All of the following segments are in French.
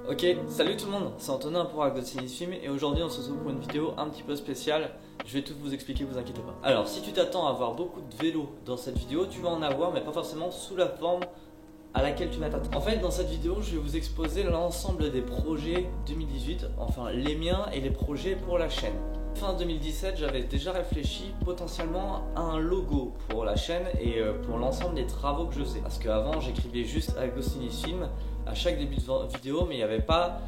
Ok, salut tout le monde, c'est Antonin pour Agostinifilm et aujourd'hui on se retrouve pour une vidéo un petit peu spéciale. Je vais tout vous expliquer, vous inquiétez pas. Alors, si tu t'attends à avoir beaucoup de vélos dans cette vidéo, tu vas en avoir, mais pas forcément sous la forme à laquelle tu m'attends. En fait, dans cette vidéo, je vais vous exposer l'ensemble des projets 2018, enfin les miens et les projets pour la chaîne. Fin 2017, j'avais déjà réfléchi potentiellement à un logo pour la chaîne et pour l'ensemble des travaux que je faisais. Parce qu'avant, j'écrivais juste Agostinifilm à chaque début de vidéo, mais il n'y avait pas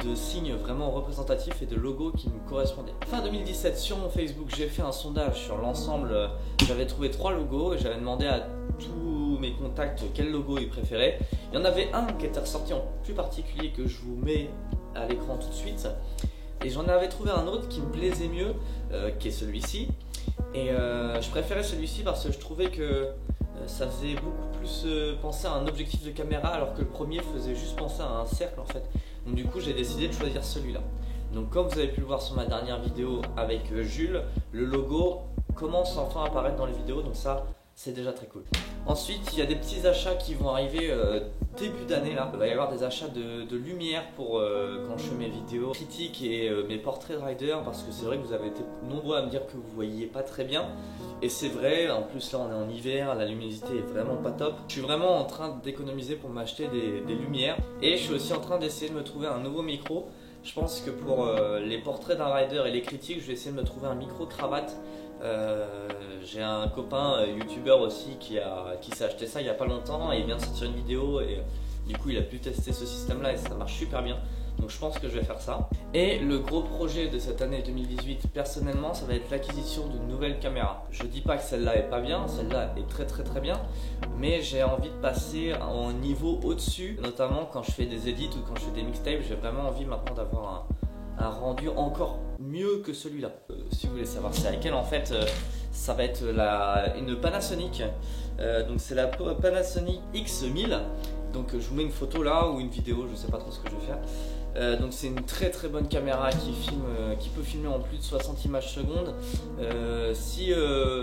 de signe vraiment représentatif et de logo qui me correspondait. Fin 2017, sur mon Facebook, j'ai fait un sondage sur l'ensemble. J'avais trouvé 3 logos et j'avais demandé à tous mes contacts quel logo ils préféraient. Il y en avait un qui était ressorti en plus particulier que je vous mets à l'écran tout de suite. Et j'en avais trouvé un autre qui me plaisait mieux, qui est celui-ci. Et je préférais celui-ci parce que je trouvais que ça faisait beaucoup plus penser à un objectif de caméra, alors que le premier faisait juste penser à un cercle en fait. Donc du coup j'ai décidé de choisir celui-là. Donc comme vous avez pu le voir sur ma dernière vidéo avec Jules, le logo commence enfin à apparaître dans les vidéos, donc ça c'est déjà très cool. Ensuite, il y a des petits achats qui vont arriver début d'année là. Il va y avoir des achats de lumière pour quand je fais mes vidéos critiques et mes portraits de rider, parce que c'est vrai que vous avez été nombreux à me dire que vous voyiez pas très bien. Et c'est vrai, en plus là on est en hiver, la luminosité est vraiment pas top. Je suis vraiment en train d'économiser pour m'acheter des lumières. Et je suis aussi en train d'essayer de me trouver un nouveau micro. Je pense que pour les portraits d'un rider et les critiques, je vais essayer de me trouver un micro cravate. J'ai un copain youtubeur aussi qui s'est acheté ça il y a pas longtemps et il vient de sortir une vidéo et du coup il a pu tester ce système là et ça marche super bien, donc je pense que je vais faire ça. Et le gros projet de cette année 2018 personnellement, ça va être l'acquisition d'une nouvelle caméra. Je dis pas que celle-là est pas bien, celle-là est très bien, mais j'ai envie de passer à un niveau au-dessus, notamment quand je fais des edits ou quand je fais des mixtapes. J'ai vraiment envie maintenant d'avoir un rendu encore mieux que celui-là. Si vous voulez savoir c'est laquelle, en fait ça va être une Panasonic, donc c'est la Panasonic X1000. Donc je vous mets une photo là ou une vidéo, je sais pas trop ce que je vais faire. Donc c'est une très bonne caméra qui peut filmer en plus de 60 images secondes. Si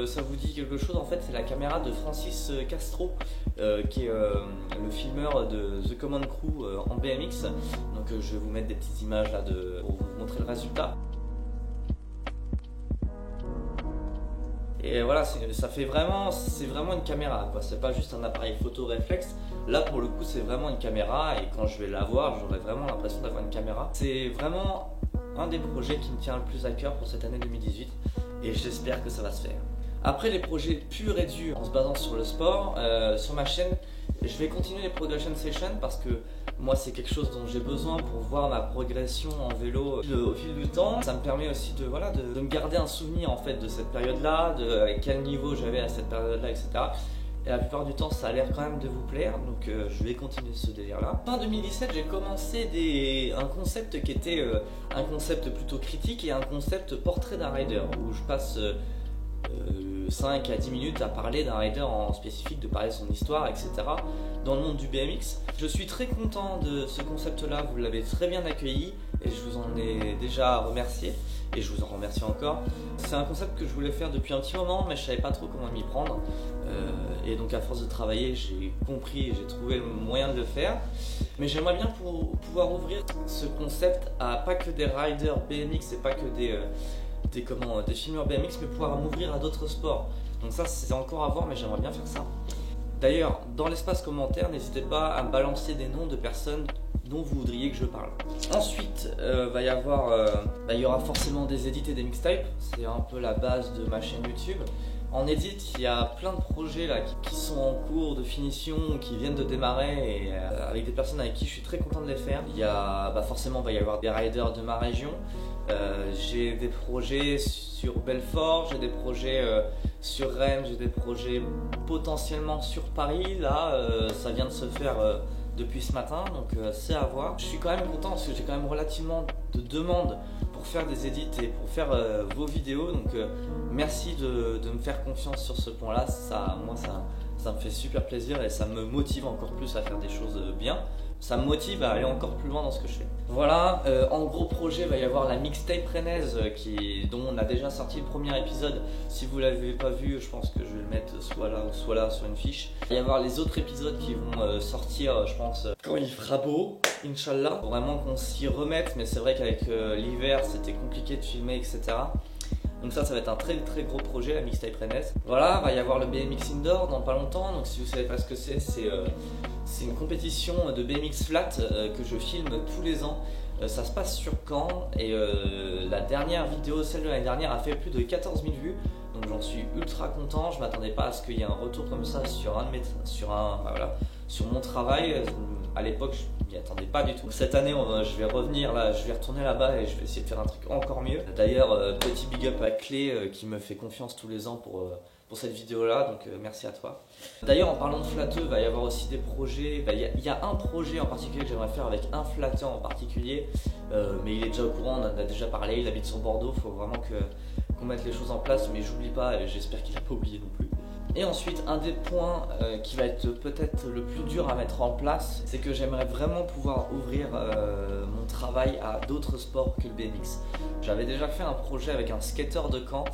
ça vous dit quelque chose, en fait c'est la caméra de Francis Castro, qui est le filmeur de The Command Crew en BMX. Donc je vais vous mettre des petites images là pour vous montrer le résultat. Et voilà, c'est vraiment une caméra quoi. C'est pas juste un appareil photo réflexe. Là pour le coup c'est vraiment une caméra, et quand je vais l'avoir j'aurai vraiment l'impression d'avoir une caméra. C'est vraiment un des projets qui me tient le plus à cœur pour cette année 2018 et j'espère que ça va se faire. Après les projets purs et durs en se basant sur le sport, sur ma chaîne je vais continuer les progression sessions parce que moi c'est quelque chose dont j'ai besoin pour voir ma progression en vélo au fil du temps. Ça me permet aussi de me garder un souvenir en fait de cette période là, de à quel niveau j'avais à cette période là, etc. Et la plupart du temps ça a l'air quand même de vous plaire, donc je vais continuer ce délire là. Fin 2017 j'ai commencé un concept qui était un concept plutôt critique et un concept portrait d'un rider, où je passe 5 à 10 minutes à parler d'un rider en spécifique, de parler de son histoire, etc. dans le monde du BMX. Je suis très content de ce concept là, vous l'avez très bien accueilli et je vous en ai déjà remercié et je vous en remercie encore. C'est un concept que je voulais faire depuis un petit moment, mais je savais pas trop comment m'y prendre, et donc à force de travailler j'ai compris et j'ai trouvé le moyen de le faire. Mais j'aimerais bien pouvoir ouvrir ce concept à pas que des riders BMX et pas que des filmeurs BMX, mais pouvoir m'ouvrir à d'autres sports. Donc ça c'est encore à voir, mais j'aimerais bien faire ça. D'ailleurs dans l'espace commentaire n'hésitez pas à me balancer des noms de personnes dont vous voudriez que je parle. Ensuite il y aura forcément des edits et des mixtapes, c'est un peu la base de ma chaîne YouTube. En edit, il y a plein de projets là qui sont en cours de finition, qui viennent de démarrer, et avec des personnes avec qui je suis très content de les faire. Il y a forcément il va y avoir des riders de ma région. J'ai des projets sur Belfort, j'ai des projets sur Rennes, j'ai des projets potentiellement sur Paris. Là, ça vient de se faire depuis ce matin, donc c'est à voir. Je suis quand même content parce que j'ai quand même relativement de demandes pour faire des edits et pour faire vos vidéos, donc merci de me faire confiance sur ce point là. Moi ça me fait super plaisir et ça me motive encore plus à faire des choses bien. Ça me motive à aller encore plus loin dans ce que je fais. Voilà, en gros projet, il va y avoir la mixtape rennaise dont on a déjà sorti le premier épisode. Si vous ne l'avez pas vu, je pense que je vais le mettre soit là ou soit là sur une fiche. Il va y avoir les autres épisodes qui vont sortir, je pense, quand il fera beau. Inch'Allah. Faut vraiment qu'on s'y remette, mais c'est vrai qu'avec l'hiver c'était compliqué de filmer, etc. Donc ça va être un très très gros projet, la mixtape Rennes. Voilà, va y avoir le BMX Indoor dans pas longtemps. Donc si vous savez pas ce que c'est une compétition de BMX flat que je filme tous les ans. Ça se passe sur Caen et la dernière vidéo, celle de l'année dernière, a fait plus de 14 000 vues. Donc j'en suis ultra content. Je m'attendais pas à ce qu'il y ait un retour comme ça sur mon travail. À l'époque, je m'y attendais pas du tout. Cette année, je vais revenir là, je vais retourner là-bas et je vais essayer de faire un truc encore mieux. D'ailleurs, petit big up à Clé qui me fait confiance tous les ans pour cette vidéo là, donc merci à toi. D'ailleurs, en parlant de flatteux, il va y avoir aussi des projets. Il y a un projet en particulier que j'aimerais faire avec un flatteur en particulier, mais il est déjà au courant, on en a déjà parlé, il habite sur Bordeaux, il faut vraiment qu'on mette les choses en place, mais j'oublie pas et j'espère qu'il n'a pas oublié non plus. Et ensuite, un des points qui va être peut-être le plus dur à mettre en place, c'est que j'aimerais vraiment pouvoir ouvrir mon travail à d'autres sports que le BMX. J'avais déjà fait un projet avec un skater de Caen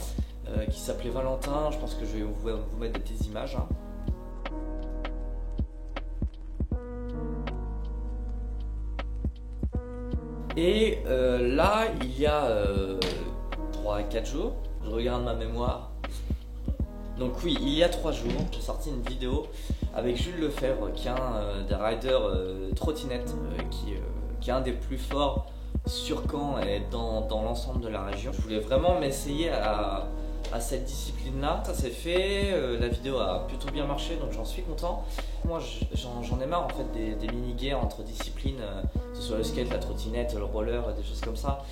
qui s'appelait Valentin. Je pense que je vais vous mettre des petites images. Hein. Et là, il y a 3 à 4 jours, je regarde ma mémoire. Donc oui, il y a 3 jours, j'ai sorti une vidéo avec Jules Lefebvre, qui est un des riders trottinette, qui est un des plus forts sur Caen et dans l'ensemble de la région. Je voulais vraiment m'essayer à cette discipline-là. Ça s'est fait, la vidéo a plutôt bien marché, donc j'en suis content. Moi, j'en ai marre en fait des mini-guerres entre disciplines, que ce soit le skate, la trottinette, le roller, des choses comme ça.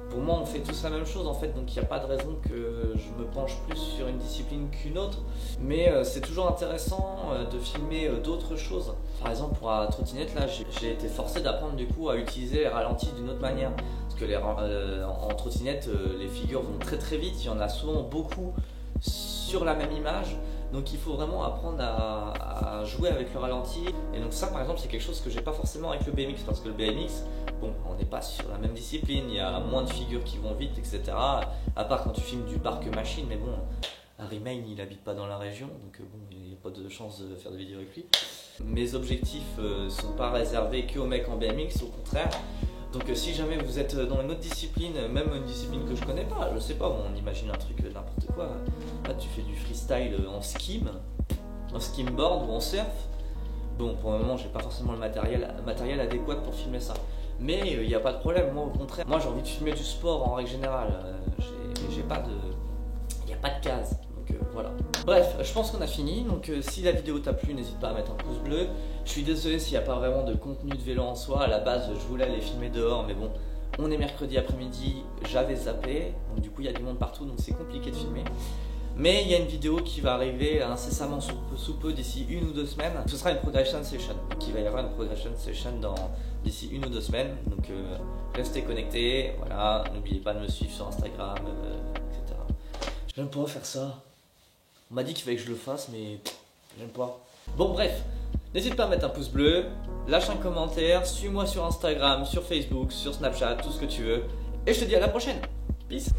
Pour moi, on fait tous la même chose en fait, donc il n'y a pas de raison que je me penche plus sur une discipline qu'une autre. Mais c'est toujours intéressant de filmer d'autres choses. Par exemple, pour la trottinette, là, j'ai été forcé d'apprendre du coup à utiliser les ralentis d'une autre manière. Parce que en trottinette, les figures vont très très vite, il y en a souvent beaucoup sur la même image. Donc il faut vraiment apprendre à jouer avec le ralenti. Et donc ça par exemple c'est quelque chose que j'ai pas forcément avec le BMX, parce que le BMX, bon, on n'est pas sur la même discipline, il y a moins de figures qui vont vite, etc. À part quand tu filmes du parc machine, mais bon, Harry Main il habite pas dans la région, donc bon, il n'y a pas de chance de faire de vidéo avec lui. Mes objectifs sont pas réservés qu'aux mecs en BMX, au contraire. Donc si jamais vous êtes dans une autre discipline, même une discipline que je connais pas, je sais pas, on imagine un truc n'importe quoi. Là tu fais du freestyle en skimboard ou en surf. Bon, pour le moment j'ai pas forcément le matériel adéquat pour filmer ça. Mais il n'y a pas de problème, moi au contraire. Moi j'ai envie de filmer du sport en règle générale. Il n'y a pas de case. Donc voilà. Bref, je pense qu'on a fini. Donc si la vidéo t'a plu, n'hésite pas à mettre un pouce bleu. Je suis désolé s'il n'y a pas vraiment de contenu de vélo en soi. À la base, je voulais aller filmer dehors, mais bon, on est mercredi après-midi, j'avais zappé. Donc du coup, il y a du monde partout, donc c'est compliqué de filmer. Mais il y a une vidéo qui va arriver incessamment sous peu, d'ici 1 ou 2 semaines. Ce sera une progression session. Donc il va y avoir une progression session d'ici 1 ou 2 semaines. Donc restez connectés. Voilà, n'oubliez pas de me suivre sur Instagram, etc. J'aime pas faire ça. On m'a dit qu'il fallait que je le fasse, mais j'aime pas. Bon bref, n'hésite pas à mettre un pouce bleu, lâche un commentaire, suis-moi sur Instagram, sur Facebook, sur Snapchat, tout ce que tu veux. Et je te dis à la prochaine. Peace.